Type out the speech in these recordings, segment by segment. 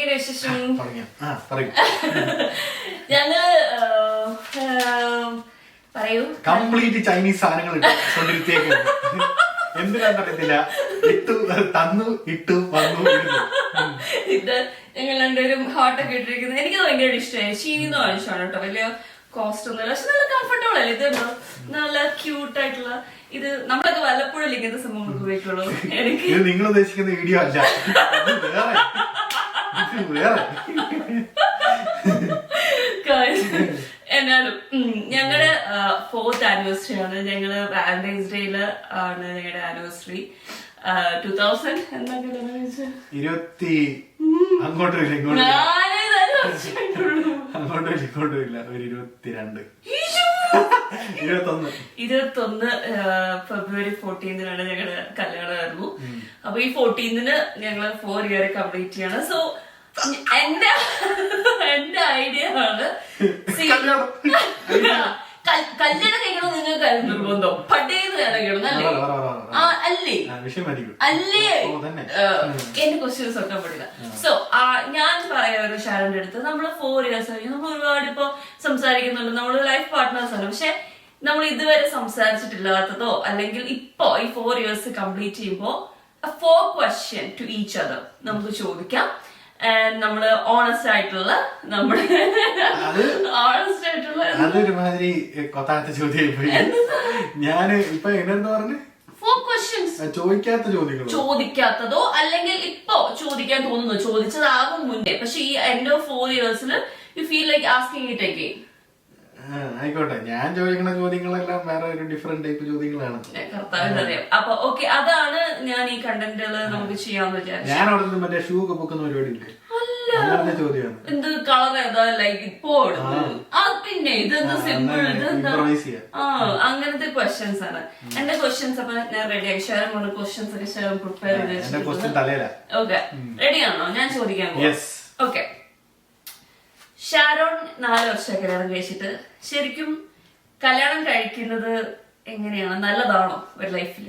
എന്തൊക്കെയാണ് വിശേഷം? ഞങ്ങള് പറയൂ. കംപ്ലീറ്റ് ചൈനീസ് സാധനങ്ങൾ എന്തിനാന്നറിയത്തില്ല. തന്നു ഇട്ടു വന്നു. ഇത് ഞങ്ങൾ രണ്ടുപേരും ഹോട്ടൊക്കെ ഇട്ടിരിക്കുന്നത് എനിക്ക് ഭയങ്കര ഇഷ്ടമായി. ഷീന്ന് വാങ്ങിച്ചാണ് കേട്ടോ. വലിയ കോസ്റ്റ് ഒന്നുമില്ല, പക്ഷെ നല്ല കംഫർട്ടബിൾ അല്ലേ. ഇതുണ്ടോ നല്ല ക്യൂട്ട് ആയിട്ടുള്ള. ഇത് നമ്മളൊക്കെ വല്ലപ്പോഴും ഇങ്ങനത്തെ സംഭവങ്ങൾക്ക് ഉപയോഗിക്കുള്ളൂ. എനിക്ക് നിങ്ങൾ ഉദ്ദേശിക്കുന്ന വീഡിയോ അല്ല, എന്നാലും ഞങ്ങളുടെ 4th ആനിവേഴ്സറി ആണ്. ഞങ്ങള് വാലന്റൈൻസ് ഡേയില് ആണ് ഞങ്ങളുടെ ആനിവേഴ്സറി. 2000 അങ്ങോട്ടും ഇങ്ങോട്ടും ഇല്ല, ഒരു 22 21 ഫെബ്രുവരി 14 ഞങ്ങളുടെ കല്യാണമായിരുന്നു. അപ്പൊ ഈ 14 ഞങ്ങള് 4 ഇയർ കംപ്ലീറ്റ് ചെയ്യാണ്. സോ എന്റെ ഐഡിയ ആണ് കല്യാണം കഴിക്കണം നിങ്ങൾക്ക് നിർബന്ധം പട്ടേന്ന് കഴിക്കണം അല്ലേ? അല്ലേ അല്ലേ? എന്റെ ക്വസ്റ്റ്യൻസ് ഒക്കെ പറ്റില്ല. സോ ഞാൻ പറയാറ് ഷാരന്റെ അടുത്ത്, നമ്മള് 4 ഇയേഴ്സ് കഴിഞ്ഞു, നമ്മൾ ഒരുപാട് ഇപ്പൊ സംസാരിക്കുന്നുണ്ട്, നമ്മള് ലൈഫ് പാർട്ട്നേഴ്സ് ആണ്. പക്ഷെ നമ്മൾ ഇതുവരെ സംസാരിച്ചിട്ടില്ലാത്തതോ അല്ലെങ്കിൽ ഇപ്പൊ ഈ 4 ഇയേഴ്സ് കംപ്ലീറ്റ് ചെയ്യുമ്പോ 4 ക്വസ്റ്റ്യൻ ടു ഈച്ച് അതർ നമുക്ക് ചോദിക്കാം. നമ്മള് ഓണസ്റ്റ് ആയിട്ടുള്ള അതൊരുമാതിരി കൊത്താത്ത ചോദ്യം. ഞാന് ഇപ്പൊ എന്നെന്താ പറഞ്ഞു, 4 ക്വസ്റ്റ്യൻസ് ചോദിക്കാത്തതോ അല്ലെങ്കിൽ ഇപ്പൊ ചോദിക്കാൻ തോന്നുന്നു, ചോദിച്ചതാകും മുന്നേ, പക്ഷെ ഈ എൻഡ് ഓഫ് 4 ഇയേഴ്സിൽ you feel like asking it again. ആയിക്കോട്ടെ, ഞാൻ ചോദിക്കുന്ന ചോദ്യങ്ങളെല്ലാം വേറെ ഒരു ഡിഫറെന്റ് ടൈപ്പ് ചോദ്യങ്ങളാണ്. കർത്താവിനറിയാം. അപ്പൊ ഓക്കെ, അതാണ് ഞാൻ ഈ കണ്ടന്റുകള് നമുക്ക് ചെയ്യാന്ന് വിചാരിച്ചു. ഞാൻ അവിടെ നിന്ന് മറ്റേ ഷൂ ഒക്കെ പൊക്കുന്ന പരിപാടി ഇല്ലേ, ചോദ്യമാണ്. എന്ത് കളർ ഏതാ ലൈക്ക് ഇപ്പോ പിന്നെ ഇതെന്ത് സിമ്പിൾ, ഇതെന്താ അങ്ങനത്തെ ക്വസ്റ്റ്യൻസ് ആണ് എന്റെ ക്വസ്റ്റ്യൻസ്. അപ്പൊ ഞാൻ റെഡി ആയി. ഷെയർ പറഞ്ഞ ക്വസ്റ്റ്യൻസ് ഒക്കെ ഷെയർ പ്രിപ്പയർ ചെയ്ത്. ഓക്കെ, റെഡിയാണോ? ഞാൻ ചോദിക്കാൻ പോകും. ഓക്കെ, ഷാരോൺ 4 വർഷം കല്യാണം കഴിച്ചിട്ട് ശരിക്കും കല്യാണം കഴിക്കുന്നത് എങ്ങനെയാണ്? നല്ലതാണോ ഒരു ലൈഫിൽ?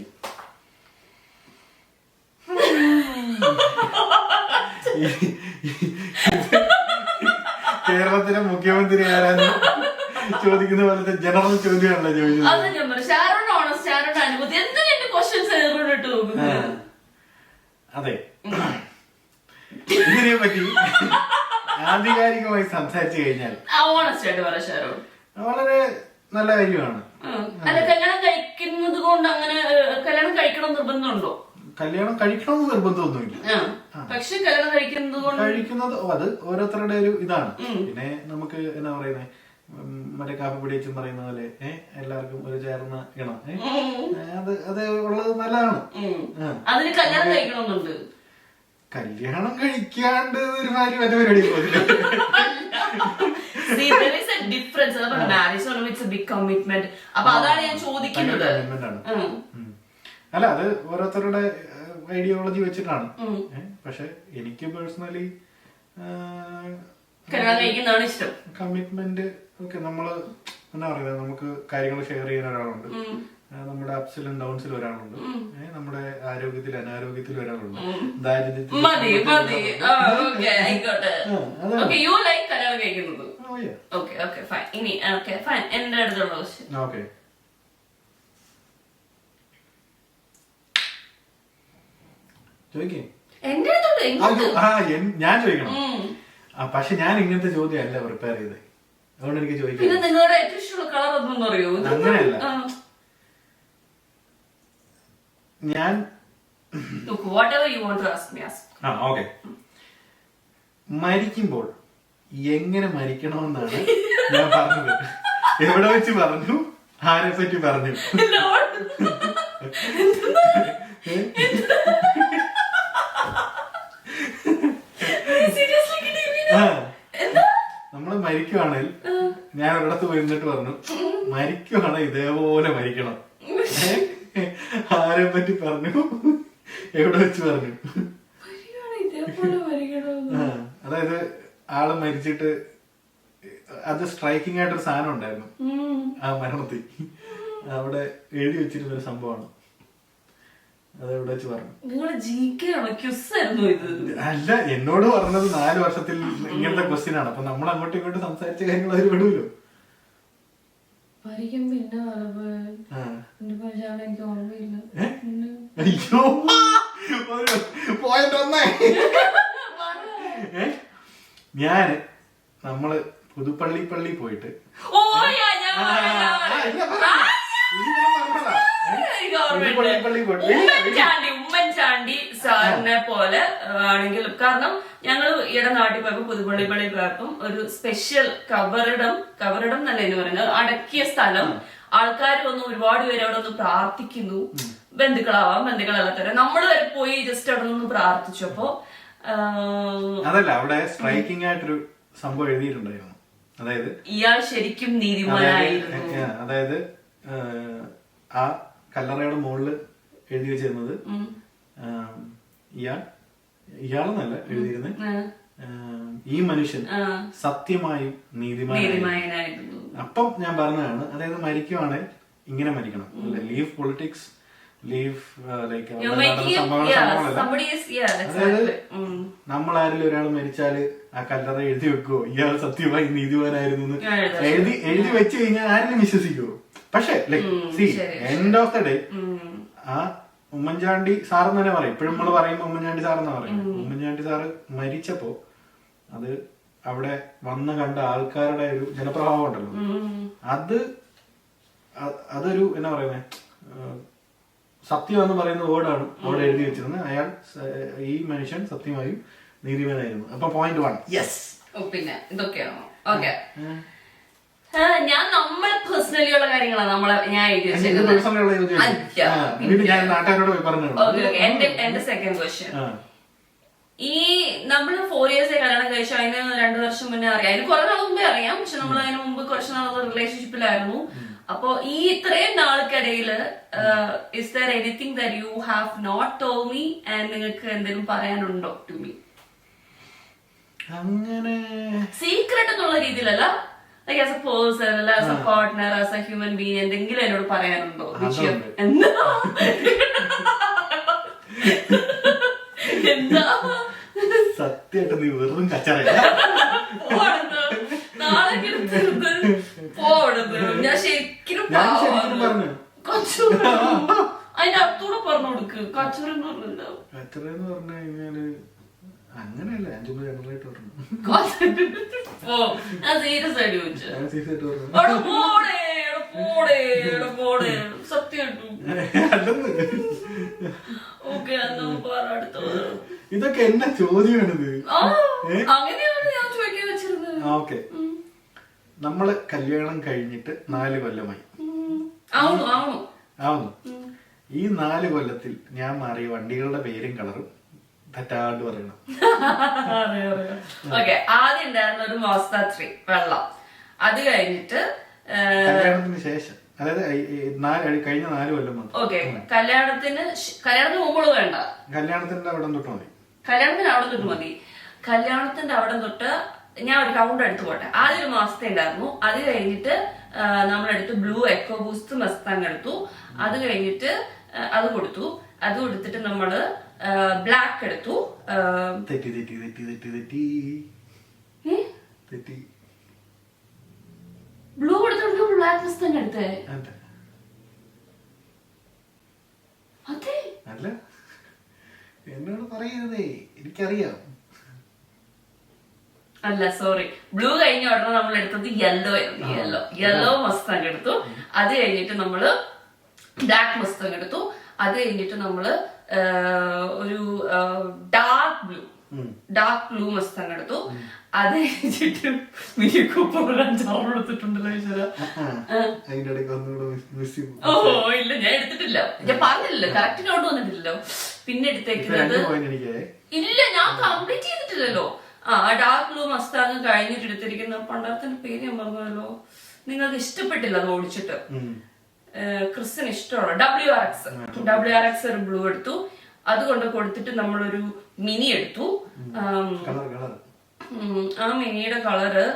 കേരളത്തിലെ മുഖ്യമന്ത്രി ആരാന്ന് ചോദിക്കുന്ന പോലത്തെ ജനറൽ ചോദ്യമാണല്ലോ ചോദിച്ചത്. അത് ഞാൻ പറഞ്ഞു. ഷാരോൺ ഓണസ്റ്റ്, ഷാരോൺ അനുഭൂതി, എന്തിനാ എന്റെ ക്വസ്റ്റ്യൻസ് എറിഞ്ഞിട്ട് നോക്കുന്നത്? അതെ, ഇതിനെ പറ്റി ആധികാരികമായി സംസാരിച്ചു കഴിഞ്ഞാൽ വളരെ നല്ല കാര്യമാണ്. അല്ല, കല്യാണം കഴിക്കുന്നത് കൊണ്ട് അങ്ങനെ കല്യാണം കഴിക്കണം നിർബന്ധമുണ്ടോ? കല്യാണം കഴിക്കണമെന്ന് നിർബന്ധമൊന്നുമില്ല, പക്ഷെ കല്യാണം കഴിക്കുന്നത് അത് ഓരോരുത്തരുടെ ഒരു ഇതാണ്. പിന്നെ നമുക്ക് എന്നാ പറയുന്നത്, മറ്റേ കാപ്പിപ്പൊടി വെച്ചും പറയുന്ന പോലെ എല്ലാവർക്കും ഒരു ചേർന്ന ഇണം, അത് ഉള്ളത് നല്ലതാണ്. അതിന് കല്യാണം കഴിക്കണമെന്നുണ്ട്. കല്യാണം കഴിക്കാണ്ട് ഒരു കാര്യം മറ്റേ പരിപാടി പോകില്ല. അതാണ് ഞാൻ ചോദിക്കുന്നത്. അല്ല, അത് ഓരോരുത്തരുടെ ഐഡിയോളജി വെച്ചിട്ടാണ്. പക്ഷെ എനിക്ക് പേഴ്സണലി ഇഷ്ടം. കമ്മിറ്റ്മെന്റ് ഒക്കെ നമ്മള് എന്താ പറയുന്നത്, നമുക്ക് കാര്യങ്ങൾ ഷെയർ ചെയ്യുന്ന ഒരാളുണ്ട്, നമ്മുടെ അപ്സിലും ഡൗൺസിലും ഒരാളുണ്ട്, നമ്മുടെ ആരോഗ്യത്തിൽ അനാരോഗ്യത്തിൽ ഒരാളുണ്ട്, ദാരിദ്ര്യത്തിൽ. ഞാൻ ചോദിക്കണം. പക്ഷെ ഞാൻ ഇങ്ങനത്തെ ചോദ്യം അല്ല പ്രിപ്പയർ ചെയ്തത്, അതുകൊണ്ട് എനിക്ക് ചോദിക്കാം. അങ്ങനെയല്ല, ഞാൻ മരിക്കുമ്പോൾ എങ്ങനെ മരിക്കണമെന്നാണ് ഞാൻ പറഞ്ഞത്. എവിടെ വെച്ച് പറഞ്ഞു, ആരെ പറ്റി പറഞ്ഞു? നമ്മള് മരിക്കുവാണെങ്കിൽ, ഞാൻ ഒരിടത്ത് പോയിരുന്നിട്ട് പറഞ്ഞു, മരിക്കുവാണ് ഇതേപോലെ മരിക്കണം. ആരെ പറ്റി പറഞ്ഞു, എവിടെ വെച്ച് പറഞ്ഞു? അതായത് ആള് മരിച്ചിട്ട് അത് സ്ട്രൈക്കിംഗ് ആയിട്ടൊരു സാധനം ഉണ്ടായിരുന്നു ആ മരണത്തിൽ. അവിടെ എഴുതി വെച്ചിരുന്നൊരു സംഭവമാണ്. അതെവിടെ വെച്ച് പറഞ്ഞു. നിങ്ങള് ജികെയാണോ ക്യുസായിരുന്നു ഇത്? അല്ല, എന്നോട് പറഞ്ഞത് 4 വർഷത്തിൽ ഇങ്ങനത്തെ ക്വസ്റ്റ്യൻ ആണ്. അപ്പൊ നമ്മൾ അങ്ങോട്ടും ഇങ്ങോട്ടും സംസാരിച്ച കാര്യങ്ങൾ അവർ വിടൂല്ലോ. പിന്നെ എനിക്ക് ഓർമ്മയില്ല. അയ്യോ, പോയിന്റ് ഒന്നേ. ഞാന് നമ്മള് പുതുപ്പള്ളി പോയിട്ട് ഉമ്മൻചാണ്ടി സാറിനെ പോലെ ആണെങ്കിലും, കാരണം ഞങ്ങൾ ഈയിടെ നാട്ടിൽ പോയപ്പോ പുതുപ്പള്ളി പോയപ്പം ഒരു സ്പെഷ്യൽ കവറിടം എന്നല്ല എന്ന് പറയുന്നത്, അടക്കിയ സ്ഥലം. ആൾക്കാർ വന്ന് ഒരുപാട് പേര് അവിടെ ഒന്ന് പ്രാർത്ഥിക്കുന്നു. ബന്ധുക്കളാവാം, ബന്ധുക്കളല്ലാത്തവരെ നമ്മൾ വരെ പോയി ജസ്റ്റ് അവിടെ നിന്ന് പ്രാർത്ഥിച്ചു. അപ്പൊ അതല്ല, അവിടെ സ്ട്രൈക്കിംഗ് ആയിട്ടൊരു സംഭവം എഴുതിയിട്ടുണ്ടായിരുന്നു. അതായത് ഇയാൾ ശരിക്കും നീതിമാനായിരുന്നു. അതായത് ആ കല്ലറയുടെ മുകളിൽ എഴുതി വെച്ചിരുന്നത് ഇയാളെന്നല്ല എഴുതിയിരുന്നത്, ഈ മനുഷ്യൻ സത്യമായും നീതിമാനായിരുന്നു. അപ്പം ഞാൻ പറഞ്ഞതാണ്, അതായത് മരിക്കുവാണെങ്കിൽ ഇങ്ങനെ മരിക്കണം, ലീവ് പൊളിറ്റിക്സ്, ലീവ് ലൈക്ക് അതായത് നമ്മളാരിലും ഒരാൾ മരിച്ചാല് ആ കല്ലറ എഴുതി വെക്കുവോ ഇയാൾ സത്യമായി നീതിമാനായിരുന്നു എഴുതി വെച്ച് കഴിഞ്ഞാൽ ആരെങ്കിലും വിശ്വസിക്കുവോ? പക്ഷെ എൻഡ് ഓഫ് ദ ഡേ ആ ഉമ്മൻചാണ്ടി സാറെന്ന് തന്നെ പറയും, ഇപ്പോഴും നമ്മൾ പറയും ഉമ്മൻചാണ്ടി സാറെന്നാ പറയും. ഉമ്മൻചാണ്ടി സാറ് മരിച്ചപ്പോ അത് അവിടെ വന്ന് കണ്ട ആൾക്കാരുടെ ഒരു ജനപ്രഭാവം ഉണ്ടല്ലോ, അതൊരു എന്നാ പറയുന്നേ, സത്യം എന്ന് പറയുന്ന വേർഡാണ് അവിടെ എഴുതി വെച്ചിരുന്നത്. അയാൾ ഈ മനുഷ്യൻ സത്യമായും നീതിമാനായിരുന്നു. അപ്പൊ പോയിന്റ് 1. യെസ്. പിന്നെ ഇതൊക്കെയാണോ? ഓക്കെ, ഞാൻ നമ്മളെ പേഴ്സണലി ഉള്ള കാര്യങ്ങളാണ് ഞാൻ എഴുതി വെച്ചേക്കുന്നത്. എന്റെ സെക്കൻഡ് ക്വസ്റ്റ്യൻ, ഈ നമ്മള് 4 years കല്യാണം കഴിച്ചു, അതിന് 2 വർഷം മുന്നേ അറിയാം, അതിന് കുറെ നാൾ മുമ്പേ അറിയാം, പക്ഷെ നമ്മൾ അതിന് മുമ്പ് കുറച്ച് നാൾ റിലേഷൻഷിപ്പിലായിരുന്നു. അപ്പൊ ഈ ഇത്രയും നാൾക്കിടയില് is there anything that you have not told me and നിങ്ങൾക്ക് എന്തെങ്കിലും പറയാനുണ്ടോ ടു മീ? അങ്ങനെ സീക്രട്ട് എന്നുള്ള രീതിയിലല്ല, ലൈക്ക് ആസ് എ പേഴ്സൺ അല്ല as a partner as a human being എന്തെങ്കിലും എന്നോട് പറയാനുണ്ടോ? എന്താ എന്താ സത്യമായിട്ട് നീ വെറും കച്ചറ. ഞാൻ ശരിക്കും അതിന്റെ അർത്ഥൂടെ പറഞ്ഞു കൊടുക്ക്. കച്ചറെന്ന് പറഞ്ഞില്ല, കച്ചറെന്ന് പറഞ്ഞു കഴിഞ്ഞാല് അങ്ങനെയല്ല, ഞാൻ ചുമ്മാ ജനറലായിട്ട് പറഞ്ഞു. ഞാൻ സീരിയസ് ആയിട്ട് ചോദിച്ചു. സത്യമായിട്ടും ഇതൊക്കെ എന്നാ ചോദ്യമാണിത്? അങ്ങനെയാണ് ഞാൻ ചോദിക്കാൻ വെച്ചിരുന്നത്. ഓക്കെ, നമ്മള് കല്യാണം കഴിഞ്ഞിട്ട് 4 കൊല്ലമായി. ആവുന്നു. ഈ 4 കൊല്ലത്തിൽ ഞാൻ മാറിയ വണ്ടികളുടെ പേരും കളറും തെറ്റാണ്ട് പറയണം. ആദ്യം ഉണ്ടായിരുന്ന ഒരു മോസ്ത 3 വെള്ളം, അത് കഴിഞ്ഞിട്ട് കല്യാണത്തിന് ശേഷം, അതായത് കഴിഞ്ഞ 4 കൊല്ലം മാത്രം. ഓക്കെ, കല്യാണത്തിന് മുമ്പ് വേണ്ട, കല്യാണത്തിന്റെ അവിടെ തൊട്ട് മതി. കല്യാണത്തിന്റെ അവിടെ തൊട്ട് ഞാൻ ഒരു കൗണ്ട് എടുത്തു പോട്ടെ. ആദ്യം ഒരു മാസത്തെ ഉണ്ടായിരുന്നു, അത് കഴിഞ്ഞിട്ട് നമ്മളെടുത്ത് ബ്ലൂ എക്കോ ബൂസ്റ്റ് മസ്താങ് എടുത്തു, അത് കഴിഞ്ഞിട്ട് അത് കൊടുത്തിട്ട് നമ്മള് ബ്ലാക്ക് എടുത്തു. ബ്ലൂ എടുത്തോണ്ട് ബ്ലാക്ക് മസ്താങ് എടുത്തേ? അതെ, അല്ല എന്നോട് പറയരുതേ, എനിക്കറിയാം. അല്ല സോറി, ബ്ലൂ കഴിഞ്ഞ ഉടനെ നമ്മൾ എടുത്തത് യെല്ലോ മസ്താങ് എടുത്തു, അത് കഴിഞ്ഞിട്ട് നമ്മള് ബ്ലാക്ക് മസ്താങ് എടുത്തു, അത് കഴിഞ്ഞിട്ട് നമ്മള് ഒരു ഡാർക്ക് ബ്ലൂ മസ്താങ് എടുത്തു, അത് കഴിഞ്ഞിട്ട് മിനി കൂപ്പർ 5-6 എടുത്തിട്ടുണ്ടല്ലോ. ഓ ഇല്ല, ഞാൻ എടുത്തിട്ടില്ല, ഞാൻ പറഞ്ഞില്ലല്ലോ, കറക്റ്റ് കൗണ്ട് വന്നിട്ടില്ലല്ലോ. പിന്നെ എടുത്തേക്കുന്നത് ഇല്ല, ഞാൻ കംപ്ലീറ്റ് ചെയ്തിട്ടില്ലല്ലോ. ഡാർക്ക് ബ്ലൂ മസ്താങ് കഴിഞ്ഞിട്ട് എടുത്തിരിക്കുന്ന പണ്ടാരത്തിന്റെ പേര് ഞാൻ പറഞ്ഞല്ലോ, നിങ്ങൾക്ക് ഇഷ്ടപ്പെട്ടില്ല അത് ഓടിച്ചിട്ട്. ക്രിസ്ത്യന് ഇഷ്ടമാണ് WRX ഒരു ബ്ലൂ എടുത്തു, അതുകൊണ്ട് കൊടുത്തിട്ട് നമ്മളൊരു മിനി എടുത്തു. ആ മിനിയുടെ കളറ്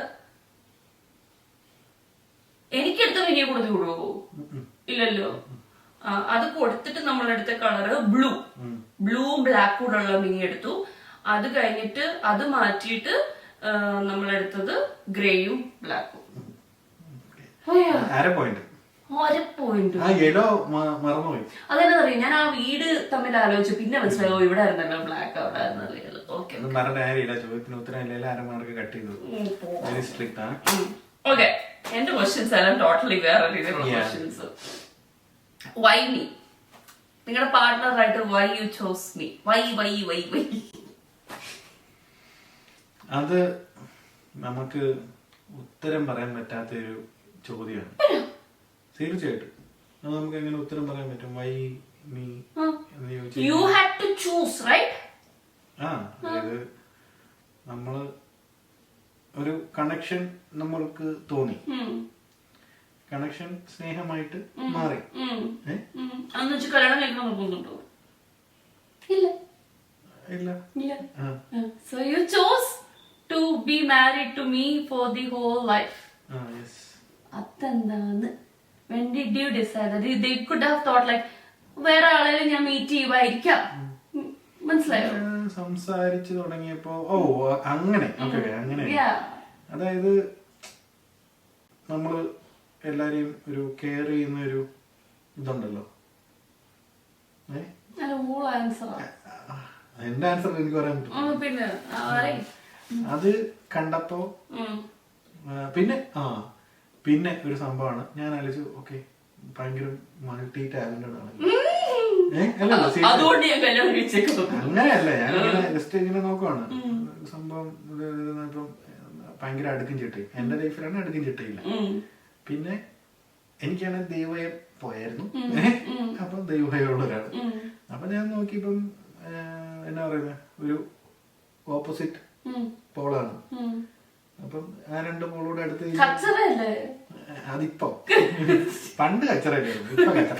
എനിക്കെടുത്ത മിനിയെ കൊടുത്തു വിടുവോ? ഇല്ലല്ലോ. അത് കൊടുത്തിട്ട് നമ്മളെടുത്ത കളറ് ബ്ലൂ ബ്ലാക്ക് കൂടെ ഉള്ള മിനി എടുത്തു. അത് കഴിഞ്ഞിട്ട് അത് മാറ്റിയിട്ട് നമ്മളെടുത്തത് ഗ്രേയും ബ്ലാക്കും. അതെന്താ അറിയാം, ഞാൻ ആ വീട് തമ്മിൽ ആലോചിച്ചു, പിന്നെ മനസ്സിലായോ ഇവിടെ ആയിരുന്നല്ലോ ബ്ലാക്ക് അവിടെ ആയിരുന്നല്ലോ. ഓക്കെ ഓക്കെ, എന്റെ ക്വസ്റ്റ്യൻസ് എല്ലാം ടോട്ടലി വേറെ രീതിയിലുള്ള ക്വസ്റ്റ്യൻസ്. Why me? നിങ്ങളുടെ പാർട്ട്ണറായിട്ട് why you chose me? Why why why why? അത് നമുക്ക് ഉത്തരം പറയാൻ പറ്റാത്തൊരു ചോദ്യമാണ്. തീർച്ചയായിട്ടും അത് നമുക്ക് എങ്ങനെ ഉത്തരം പറയാൻ പറ്റും? വൈ മീ എന്ന് ചോദിച്ചാൽ you had to choose, right? അതായത് നമ്മള് ഒരു കണക്ഷൻ നമ്മൾക്ക് തോന്നി, കണക്ഷൻ സ്നേഹമായിട്ട് മാറി. കല്യാണം കഴിക്കാൻ നോക്കുന്നുണ്ടോ? ഇല്ല. So you chose to be married to me for the whole life. Yes. അതെന്താണ്? When did you decide that? They could have thought like വേറെ ആളെയും ഞാൻ മീറ്റ് ചെയ്യുമായിരിക്കാം. മനസ്സിലായോ? സംസാരിച്ചു തുടങ്ങിയപ്പോ അങ്ങനെ അങ്ങനെ. അതായത് നമ്മള് എല്ലാരെയും ഒരു കെയർ ചെയ്യുന്ന ഒരു ഇതുണ്ടല്ലോ. എന്റെ ആൻസർ എനിക്ക് പറയാൻ പറ്റും. അത് കണ്ടപ്പോ പിന്നെ ഒരു സംഭവമാണ് ഞാൻ ആലോചിച്ചു, ഓക്കെ ഭയങ്കര മൾട്ടി ടാലന്റഡ് ആണ്. അങ്ങനെയല്ല, ഞാനിങ്ങനെ ജസ്റ്റ് ഇങ്ങനെ നോക്കുവാണ് സംഭവം. ഇപ്പം ഭയങ്കര അടുക്കും ചിട്ടയും എന്റെ ലൈഫിലാണ് അടുക്കും ചിട്ടയില്ല. പിന്നെ എനിക്കാണ് ദൈവഭയം പോയായിരുന്നു. അപ്പൊ ദൈവഭയമുള്ള ഒരാള്. അപ്പൊ ഞാൻ നോക്കിയപ്പം എന്നാ പറയുന്നത്, ഒരു ഓപ്പോസിറ്റ് പോളാണ്. അപ്പം ആ രണ്ട് പോളോട് അടുത്ത് അതിപ്പോ പണ്ട് കച്ചറയായിരുന്നു, ഇപ്പൊ കച്ചറ.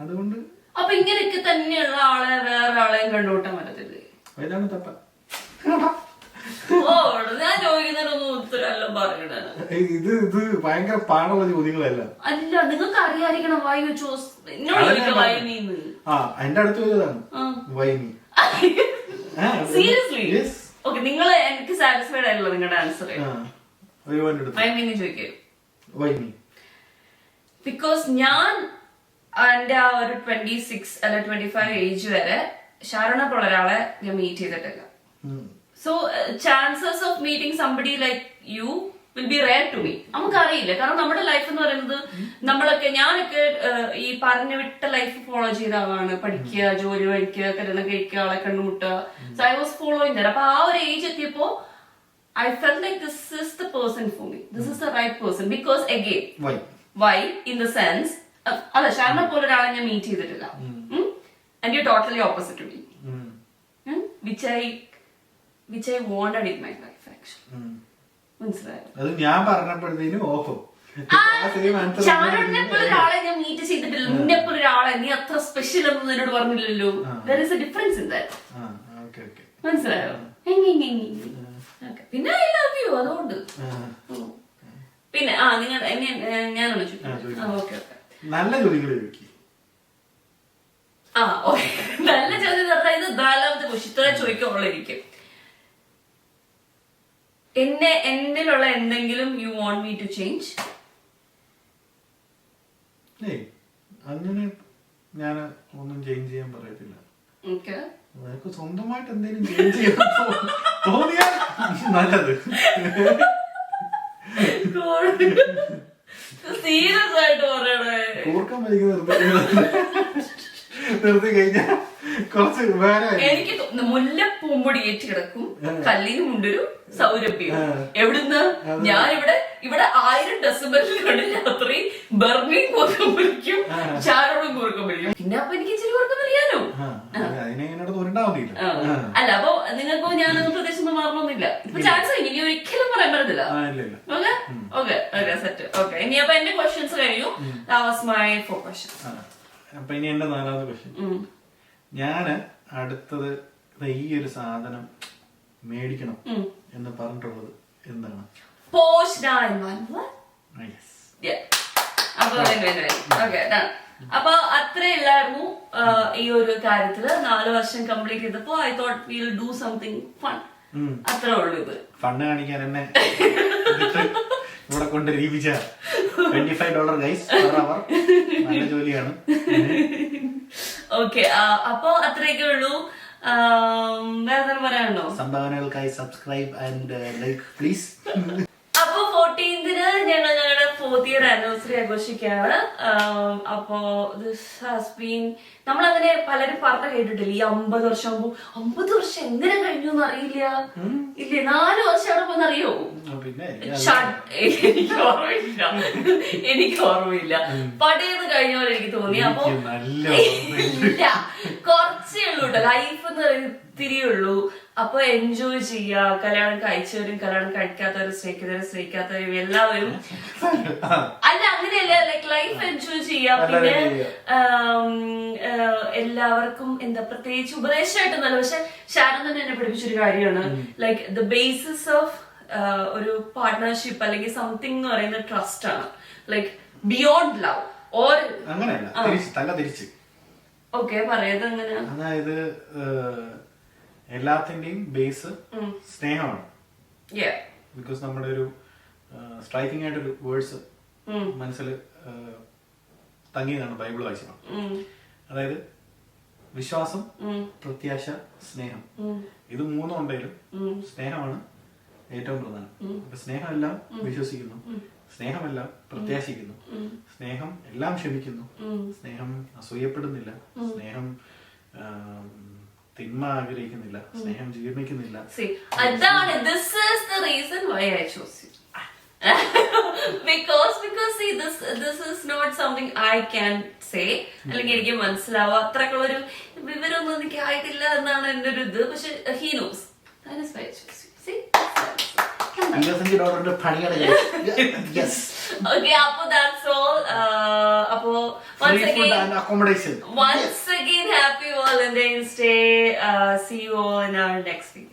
അതുകൊണ്ട് അപ്പൊ ഇങ്ങനെയൊക്കെ തന്നെയുള്ള ആളെ വേറെ ആളെയും കണ്ടുകൂട്ടാൻ പറ്റത്തില്ലേ? ഏതാണ് തപ്പ? ഞാൻ ചോദിക്കുന്നതിനൊന്നും ഉത്തരവെല്ലാം പറയണേ. ഇത് ഭയങ്കര പാടുള്ള ചോദ്യങ്ങളല്ല. അല്ല, നിങ്ങൾക്ക് അറിയാതിരിക്കണം. Y you chose? എന്റെ അടുത്ത് വരുന്നതാണ് വൈ മീ. സീരിയസ്ലി? ഓക്കെ, നിങ്ങൾ എനിക്ക് സാറ്റിസ്ഫൈഡ് ആയല്ലോ നിങ്ങളുടെ ആൻസർ? ബിക്കോസ് ഞാൻ എന്റെ ആ ഒരു 26 അല്ല 25 ഏജ് വരെ ഷാരോണ പോലുള്ള ഒരാളെ ഞാൻ മീറ്റ് ചെയ്തിട്ടില്ല. So chances of meeting somebody like you will be rare to me. നമുക്കറിയില്ല, കാരണം നമ്മുടെ ലൈഫ് എന്ന് പറയുന്നത് ഞാനൊക്കെ ഈ പറഞ്ഞു വിട്ട ലൈഫ് ഫോളോ ചെയ്ത ആളാണ്. പഠിക്കുക, ജോലി കഴിക്കുക, കല്യാണം കഴിക്കുക, ആളെ കണ്ടുമുട്ടുക. So I was following that. അപ്പൊ ആ ഒരു ഏജ് എത്തിയപ്പോ I felt like this is the person for me. This is the right person. Because again, why? In the sense, അല്ല, ഷാർണ പോലെ ഒരാളെ ഞാൻ മീറ്റ് ചെയ്തിട്ടില്ല. And you're totally opposite to me. Which I wanted in my life actually. മനസ്സിലായോ? അത് ഞാൻ പറഞ്ഞപ്പോഴത്തേനും ഓഹോ, ഷാരോണിനെ പോലെ ഒരാളെ ഞാൻ മീറ്റ് ചെയ്തിട്ടില്ല. നിന്നെ പോലെ ഒരാളെ നീ അത്ര സ്പെഷ്യൽ എന്ന് എന്നോട് പറഞ്ഞില്ലല്ലോ. There is a difference in that. മനസ്സിലായോ? പിന്നെ ഐ ലവ് യു, അതുകൊണ്ട്. പിന്നെ നിങ്ങൾ ഞാനാണ് നല്ല ചോദ്യങ്ങൾ നല്ല ചോദ്യം പറഞ്ഞാൽ ഇത് 4ാമത്തെ ക്വസ്റ്റ്യൻ. ഇത്ര ചോദിക്കുള്ളായിരിക്കും. എന്നിലുള്ള എന്തെങ്കിലും you want me to change? അങ്ങനെ ഞാൻ ഒന്നും ചേഞ്ച് ചെയ്യാൻ പറയത്തില്ല. നിനക്ക് സ്വന്തമായിട്ട് എന്തെങ്കിലും ചേഞ്ച് ചെയ്യാൻ തോന്നിയാൽ നല്ലത്. സീരിയസ് ആയിട്ട് പറയണേ. കൂർക്കം നിർത്തി കഴിഞ്ഞാ കുറച്ച് വേറെ. എനിക്ക് മുല്ലപ്പൂമ്പൊടി ഏറ്റ് കിടക്കും, കല്ലിന് മുണ്ടൊരു സൗരഭ്യം. എവിടുന്ന്? ഞാനിവിടെ 1000 ഡെസിബലിലാണ് രാത്രി ബർണിങ് കൂർക്കം വലിക്കും, ചാരോടും കൂർക്കം വലിക്കും. പിന്നെ അപ്പൊ എനിക്ക് ഇച്ചിരി കൂർക്കം വലിയാനോ? അല്ല, അപ്പൊ നിങ്ങൾക്ക് ഞാൻ പ്രദേശം മാറണമെന്നില്ല. ഇപ്പൊ ചാൻസ് ഇനി ഒരിക്കലും പറയാൻ പറ്റത്തില്ല. സെറ്റ്. ഓക്കെ, ഇനി അപ്പൊ എന്റെ ക്വസ്റ്റ്യൻസ് കഴിഞ്ഞു. That was my 4 questions. അപ്പൊ ഇനി എന്റെ 4ാമത്തെ ക്വസ്റ്റ്യൻ. ഞാന് അടുത്തത് ഈ ഒരു സാധനം മേടിക്കണം എന്ന് പറഞ്ഞിട്ടുള്ളത് എന്താണ്? Porsche 911. അപ്പൊ ഓക്കെ അപ്പൊ അത്രേ ഉള്ളായിരുന്നു ഈ ഒരു കാര്യത്തില്. 4 വർഷം കംപ്ലീറ്റ് ചെയ്തപ്പോ I thought will do something fun. അത്രേ ഉള്ളൂ. ഇത് ഫണ്ട് കാണിക്കാൻ എന്നെ ഇവിടെ കൊണ്ട് രീപിച്ച $25 ഗൈസ് പെർ അവർ. നല്ല ജോലിയാണ്. ഓക്കെ അപ്പൊ അത്രയൊക്കെ ഉള്ളൂ. വേറെ പറയാനുണ്ടോ? സംഭാവനകൾക്കായി സബ്സ്ക്രൈബ് ആൻഡ് ലൈക്ക് പ്ലീസ്. അപ്പൊ 14th ഞങ്ങൾ ഞങ്ങളുടെ 4th year anniversary ആഘോഷിക്കുകയാണ്. അപ്പോ നമ്മളങ്ങനെ പലരും പറഞ്ഞു കേട്ടിട്ടില്ല ഈ 50 വർഷം 50 വർഷം എങ്ങനെ കഴിഞ്ഞു എന്ന് അറിയില്ല. ഇല്ലേ 4 വർഷം അവിടെ പോന്ന് അറിയോ? എനിക്ക് ഓർമ്മയില്ല. പടേന്ന് കഴിഞ്ഞ പോലെ എനിക്ക് തോന്നി. അപ്പൊ ഇല്ല കുറച്ചേ ഉള്ളൂ കേട്ടോ ലൈഫ് എന്ന് തിരിയുള്ളൂ. അപ്പൊ എൻജോയ് ചെയ്യാ. കല്യാണം കഴിച്ചവരും കല്യാണം കഴിക്കാത്തവരും സ്നേഹിക്കാത്തവരും എല്ലാവരും അല്ല അങ്ങനെയല്ല. ലൈക്ക് ലൈഫ് എൻജോയ് ചെയ്യാ. പിന്നെ എല്ലാവർക്കും എന്താ പ്രത്യേകിച്ച് ഉപദേശമായിട്ടൊന്നല്ല. പക്ഷെ ഷാരൻ തന്നെ എന്നെ പഠിപ്പിച്ചൊരു കാര്യമാണ് ലൈക്ക് ദ ബേസിസ് ഓഫ് ഒരു പാർട്ട്ണർഷിപ്പ് അല്ലെങ്കിൽ സംതിങ് എന്ന് പറയുന്ന ട്രസ്റ്റ് ആണ്. ലൈക്ക് ബിയോണ്ട് ലവ് ഓർ തിരിച്ച് ഓക്കെ പറയത് എങ്ങനെയാ? അതായത് എല്ലാത്തിന്റെയും ബേസ് സ്നേഹമാണ്. ബിക്കോസ് നമ്മുടെ ഒരു സ്ട്രൈക്കിംഗ് ആയിട്ടൊരു വേർഡ്സ് മനസ്സിൽ തങ്ങിയതാണ് ബൈബിൾ വായിച്ചത്. അതായത് വിശ്വാസം, പ്രത്യാശ, സ്നേഹം. ഇത് 3 ഉണ്ടെങ്കിലും സ്നേഹമാണ് ഏറ്റവും പ്രധാനം. അപ്പൊ സ്നേഹമെല്ലാം വിശ്വസിക്കുന്നു, സ്നേഹമെല്ലാം പ്രത്യാശിക്കുന്നു, സ്നേഹം എല്ലാം ക്ഷമിക്കുന്നു, സ്നേഹം അസൂയപ്പെടുന്നില്ല, സ്നേഹം തിന്മ ആഗ്രഹിക്കുന്നില്ല, സ്നേഹം ജീർണിക്കുന്നില്ല. അതാണ് this is the reason why I chose you. because see this is not something I can say. അല്ലെങ്കിൽ എനിക്ക് മനസ്സിലാവുക അത്രക്കുള്ളൊരു വിവരമൊന്നും എനിക്ക് ആയിട്ടില്ല എന്നാണ് എന്റെ ഒരു ഇത്. പക്ഷെ he knows. That is why I chose you. See? $25 പണിയാണ്. Okay, അപ്പൊ that's all. അപ്പൊ once again happy Valentine's Day. See you all in our next week.